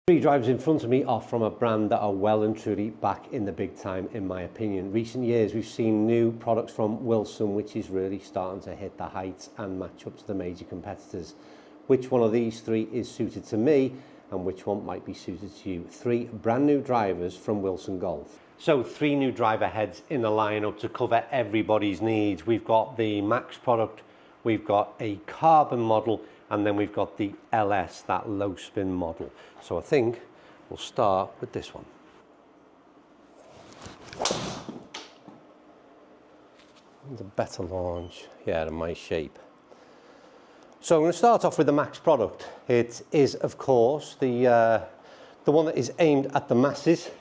Three drivers in front of me are from a brand that are well and truly back in the big time, in my opinion. Recent years we've seen new products from Wilson which is really starting to hit the heights and match up to the major competitors. Which one of these three is suited to me and which one might be suited to you? Three brand new drivers from Wilson Golf. So three new driver heads in the lineup to cover everybody's needs. We've got the Max product, we've got a carbon model, and then we've got the LS, that low spin model. So I think we'll start with this one. The better launch, yeah, in my shape. So I'm going to start off with the Max product. It is, of course, the one that is aimed at the masses.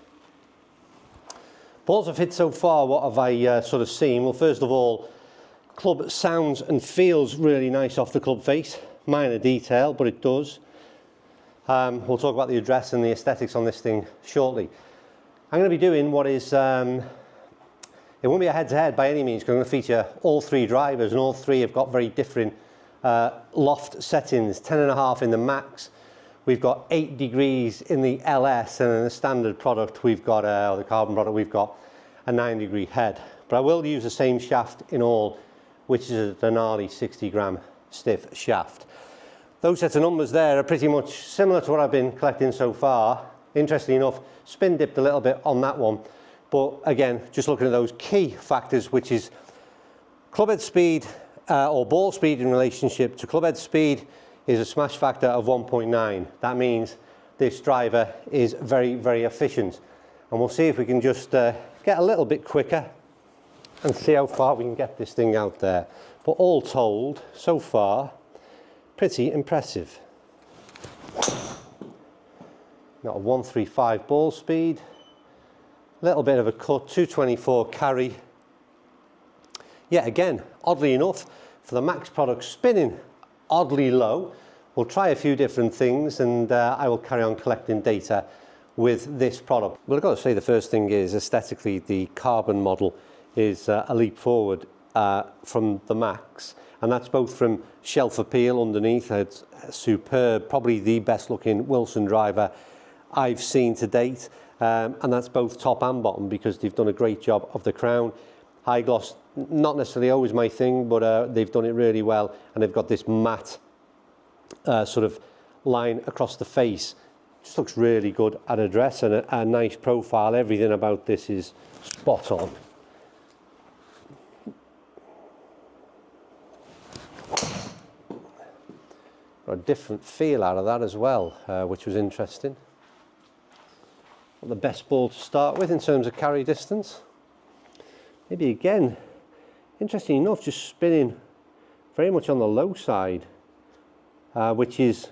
Balls have hit so far, what have I sort of seen? Well, first of all, club sounds and feels really nice off the club face. Minor detail, but it does. We'll talk about the address and the aesthetics on this thing shortly. I'm going to be doing what is, it won't be a head-to-head by any means, because I'm going to feature all three drivers, and all three have got very different loft settings. 10.5 in the Max, we've got 8 degrees in the LS, and in the standard product we've got, or the carbon product, we've got a 9-degree head. But I will use the same shaft in all, which is a Denali 60 gram stiff shaft. Those sets of numbers there are pretty much similar to what I've been collecting so far. Interestingly enough, spin dipped a little bit on that one, but again, just looking at those key factors, which is clubhead speed or ball speed in relationship to clubhead speed, is a smash factor of 1.9. That means this driver is very, very efficient, and we'll see if we can just get a little bit quicker and see how far we can get this thing out there. But all told, so far, pretty impressive. Got a 135 ball speed, a little bit of a cut, 224 carry. Yet again, oddly enough, for the Max product, spinning oddly low. We'll try a few different things, and I will carry on collecting data with this product. Well, I've got to say the first thing is aesthetically the carbon model is a leap forward from the Max, and that's both from shelf appeal underneath. It's superb, probably the best looking Wilson driver I've seen to date, and that's both top and bottom because they've done a great job of the crown. High gloss, not necessarily always my thing, but they've done it really well, and they've got this matte sort of line across the face. Just looks really good at address, and a nice profile. Everything about this is spot on. Got a different feel out of that as well, which was interesting. Not the best ball to start with in terms of carry distance. Maybe again, interesting enough, just spinning very much on the low side, which is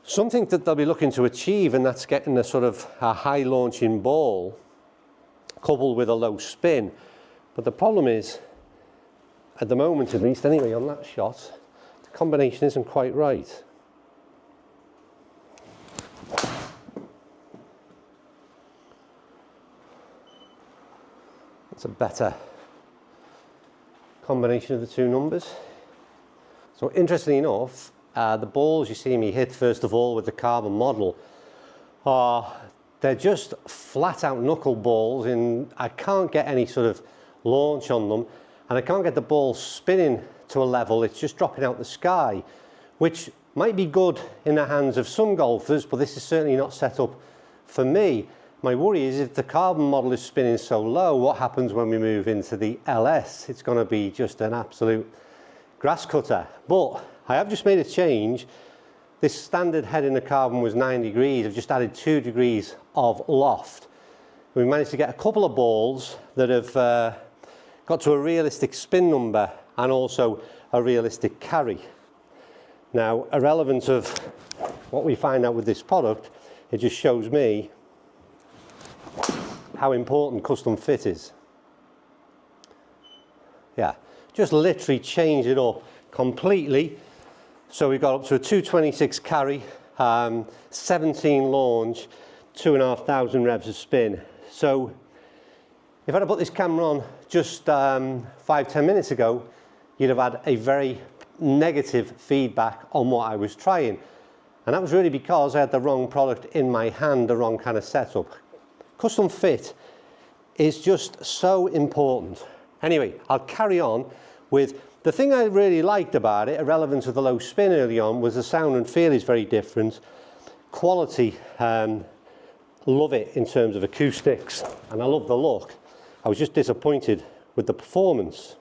something that they'll be looking to achieve, and that's getting a sort of a high launching ball coupled with a low spin. But the problem is, at the moment at least anyway, on that shot, the combination isn't quite right. It's a better combination of the two numbers. So interestingly enough, the balls you see me hit first of all with the carbon model they're just flat out knuckle balls, and I can't get any sort of launch on them, and I can't get the ball spinning to a level. It's just dropping out the sky, which might be good in the hands of some golfers, but this is certainly not set up for me. My worry is if the carbon model is spinning so low, what happens when we move into the LS? It's going to be just an absolute grass cutter. But I have just made a change. This standard head in the carbon was 9 degrees. I've just added 2 degrees of loft. We've managed to get a couple of balls that have got to a realistic spin number and also a realistic carry. Now, irrelevant of what we find out with this product, it just shows me how important custom fit is. Yeah, just literally change it up completely. So we've got up to a 226 carry, 17 launch, 2,500 revs of spin. So if I'd have put this camera on just 5-10 minutes ago, you'd have had a very negative feedback on what I was trying. And that was really because I had the wrong product in my hand, the wrong kind of setup. Custom fit is just so important. Anyway, I'll carry on with the thing I really liked about it, irrelevant to the low spin early on, was the sound and feel is very different. Quality, love it in terms of acoustics, and I love the look. I was just disappointed with the performance.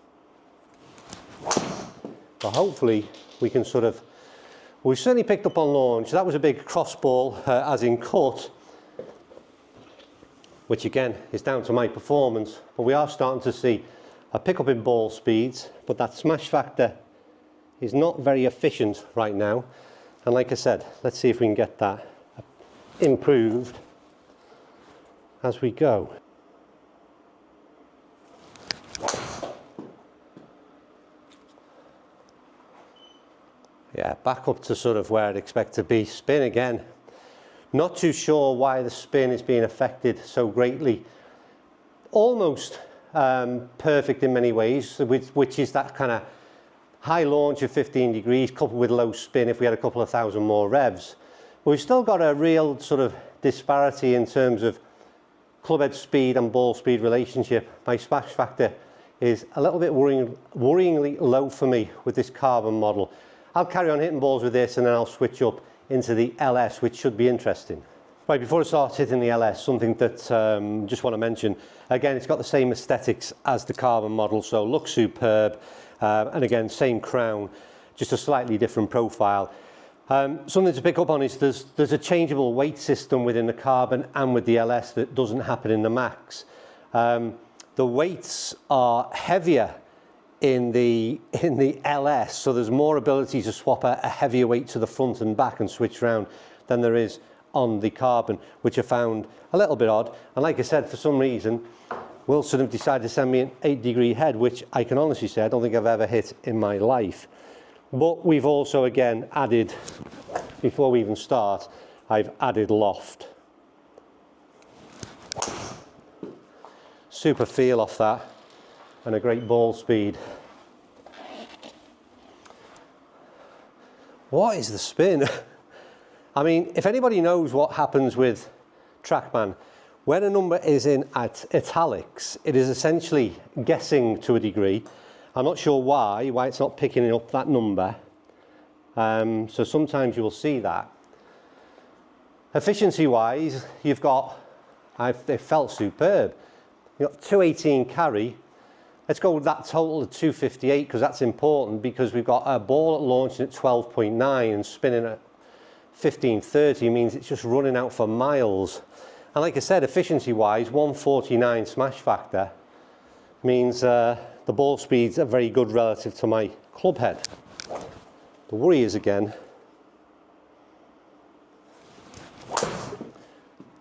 But hopefully we can sort of, we've certainly picked up on launch. That was a big cross ball, as in cut, which again is down to my performance. But we are starting to see a pickup in ball speeds, but that smash factor is not very efficient right now. And like I said, let's see if we can get that improved as we go. Yeah, back up to sort of where I'd expect to be. Spin again. Not too sure why the spin is being affected so greatly. Almost perfect in many ways, which is that kind of high launch of 15 degrees coupled with low spin if we had a couple of thousand more revs. But we've still got a real sort of disparity in terms of club head speed and ball speed relationship. My smash factor is a little bit worryingly low for me with this carbon model. I'll carry on hitting balls with this and then I'll switch up into the LS, which should be interesting. Right, before I start hitting the LS, something that just want to mention, again, it's got the same aesthetics as the carbon model, so looks superb, and again, same crown, just a slightly different profile. Something to pick up on is there's a changeable weight system within the carbon and with the LS that doesn't happen in the Max. The weights are heavier in the LS, so there's more ability to swap a heavier weight to the front and back and switch around than there is on the carbon, which I found a little bit odd. And like I said, for some reason, Wilson have decided to send me an 8-degree head, which I can honestly say I don't think I've ever hit in my life. But we've also again added, before we even start, I've added loft. Super feel off that, and a great ball speed. What is the spin? I mean, if anybody knows what happens with TrackMan, when a number is in italics, it is essentially guessing to a degree. I'm not sure why it's not picking up that number. So sometimes you will see that. Efficiency-wise, you've got, they felt superb. You've got 218 carry. Let's go with that total of 258 because that's important, because we've got a ball at launching at 12.9 and spinning at 1530 means it's just running out for miles. And like I said, efficiency-wise, 149 smash factor means the ball speeds are very good relative to my club head. The worry is again,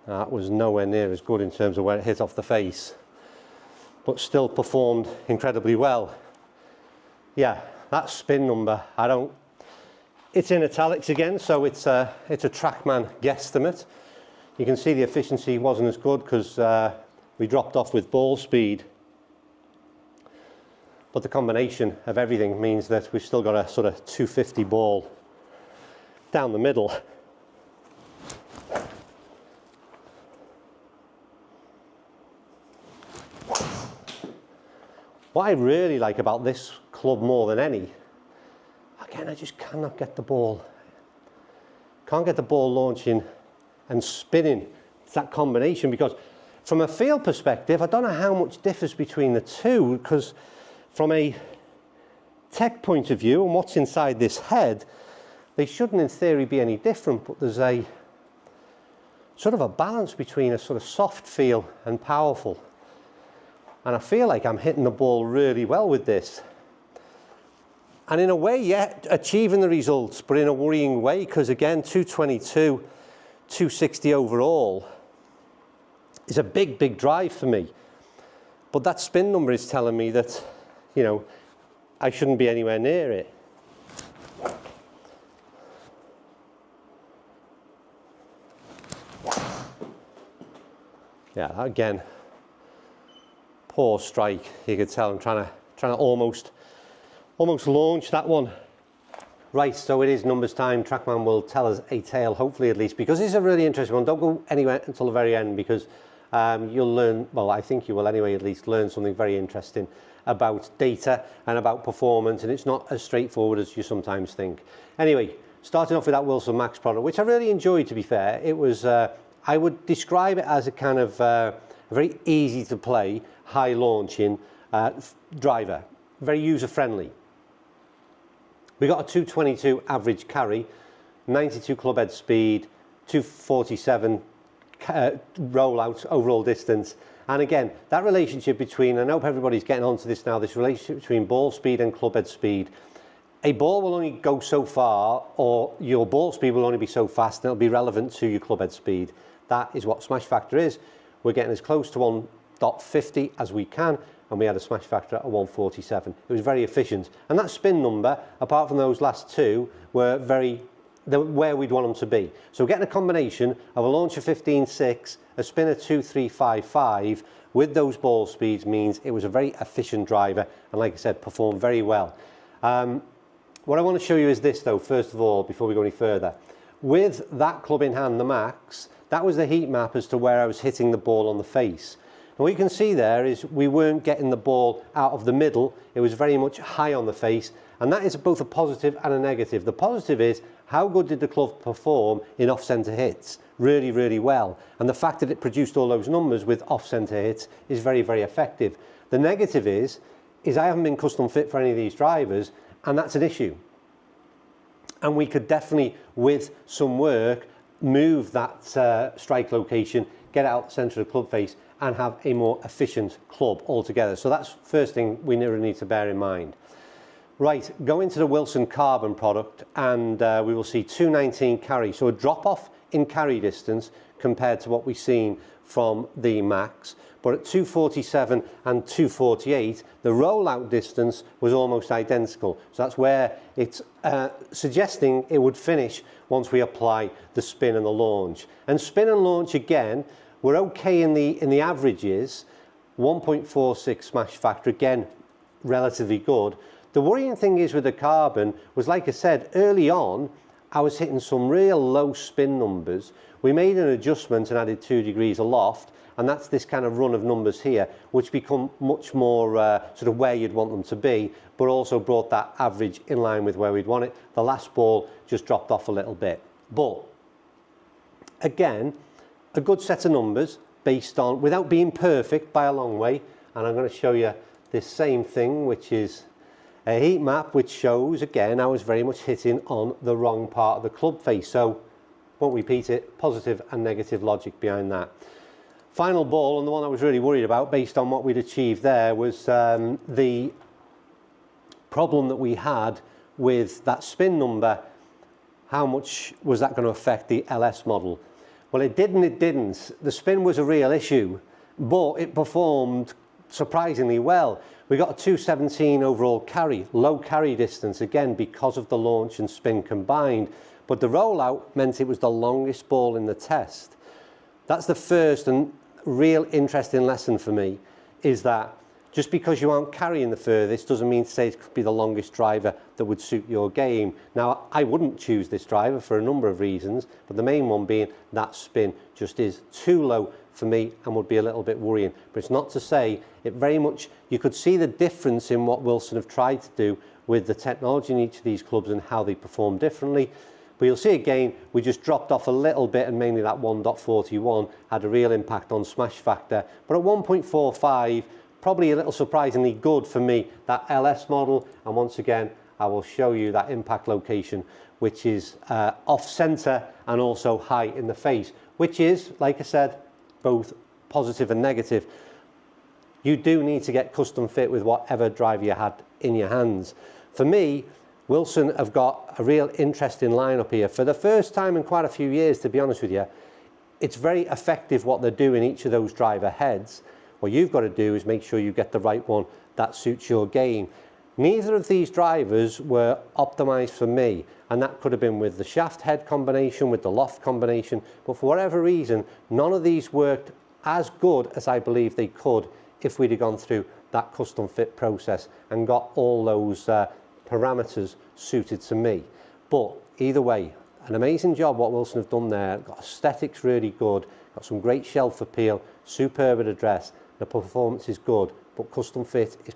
that was nowhere near as good in terms of where it hit off the face, but still performed incredibly well. Yeah, that spin number, it's in italics again, so it's a TrackMan guesstimate. You can see the efficiency wasn't as good because we dropped off with ball speed. But the combination of everything means that we've still got a sort of 250 ball down the middle. What I really like about this club more than any, again, I just cannot get the ball. Can't get the ball launching and spinning. It's that combination, because from a feel perspective, I don't know how much differs between the two, because from a tech point of view and what's inside this head, they shouldn't in theory be any different, but there's a sort of a balance between a sort of soft feel and powerful. And I feel like I'm hitting the ball really well with this. And in a way, yeah, achieving the results, but in a worrying way, because again, 222, 260 overall is a big, big drive for me. But that spin number is telling me that, you know, I shouldn't be anywhere near it. Yeah, again, poor strike. You could tell I'm trying to almost launch that one Right, so it is numbers time. Trackman will tell us a tale, hopefully at least, because it's a really interesting one. Don't go anywhere until the very end, because you'll learn, well, I think you will anyway, at least learn something very interesting about data and about performance, and it's not as straightforward as you sometimes think. Anyway, starting off with that Wilson Max product, which I really enjoyed, to be fair. It was, I would describe it as a kind of a very easy to play, high launching driver, very user friendly. We got a 222 average carry, 92 club head speed, 247 rollout overall distance. And again, that relationship between, and I hope everybody's getting onto this now, this relationship between ball speed and club head speed. A ball will only go so far, or your ball speed will only be so fast, and it'll be relevant to your club head speed. That is what smash factor is. We're getting as close to 1.50 as we can, and we had a smash factor at 147. It was very efficient. And that spin number, apart from those last two, were where we'd want them to be. So getting a combination of a launch of 15.6, a spin of 2.355 with those ball speeds means it was a very efficient driver, and like I said, performed very well. What I want to show you is this though, first of all, before we go any further. With that club in hand, the Max, that was the heat map as to where I was hitting the ball on the face. And what you can see there is we weren't getting the ball out of the middle, it was very much high on the face, and that is both a positive and a negative. The positive is, how good did the club perform in off-centre hits? Really, really well. And the fact that it produced all those numbers with off-centre hits is very, very effective. The negative is I haven't been custom fit for any of these drivers, and that's an issue. And we could definitely, with some work, move that strike location, get it out the centre of the club face, and have a more efficient club altogether. So that's first thing we really need to bear in mind. Right, go into the Wilson Carbon product, and we will see 219 carry. So a drop off in carry distance compared to what we've seen from the Max. But at 247 and 248, the rollout distance was almost identical. So that's where it's suggesting it would finish once we apply the spin and the launch. And spin and launch again, we're okay in the averages. 1.46 smash factor, again, relatively good. The worrying thing is with the Carbon was, like I said, early on, I was hitting some real low spin numbers. We made an adjustment and added 2 degrees aloft, and that's this kind of run of numbers here, which become much more sort of where you'd want them to be, but also brought that average in line with where we'd want it. The last ball just dropped off a little bit. But again, a good set of numbers based on, without being perfect by a long way, and I'm going to show you this same thing, which is a heat map which shows, again, I was very much hitting on the wrong part of the club face. So, won't repeat it, positive and negative logic behind that. Final ball, and the one I was really worried about based on what we'd achieved there, was the problem that we had with that spin number. How much was that going to affect the LS model? Well, it did and it didn't. The spin was a real issue, but it performed surprisingly well. We got a 217 overall carry, low carry distance, again because of the launch and spin combined, but the rollout meant it was the longest ball in the test. That's the first and real interesting lesson for me, is that just because you aren't carrying the furthest doesn't mean to say it could be the longest driver that would suit your game. Now, I wouldn't choose this driver for a number of reasons, but the main one being that spin just is too low for me and would be a little bit worrying. But it's not to say it very much, you could see the difference in what Wilson have tried to do with the technology in each of these clubs and how they perform differently. But you'll see again, we just dropped off a little bit, and mainly that 1.41 had a real impact on smash factor. But at 1.45, probably a little surprisingly good for me, that LS model. And once again, I will show you that impact location, which is off center and also high in the face, which is, like I said, both positive and negative. You do need to get custom fit with whatever driver you had in your hands. For me, Wilson have got a real interesting lineup here. For the first time in quite a few years, to be honest with you, it's very effective what they're doing each of those driver heads. What you've got to do is make sure you get the right one that suits your game. Neither of these drivers were optimized for me, and that could have been with the shaft head combination, with the loft combination, but for whatever reason, none of these worked as good as I believe they could if we'd have gone through that custom fit process and got all those parameters suited to me. But either way, an amazing job what Wilson have done there. Got aesthetics really good, got some great shelf appeal, superb at address, the performance is good, but custom fit is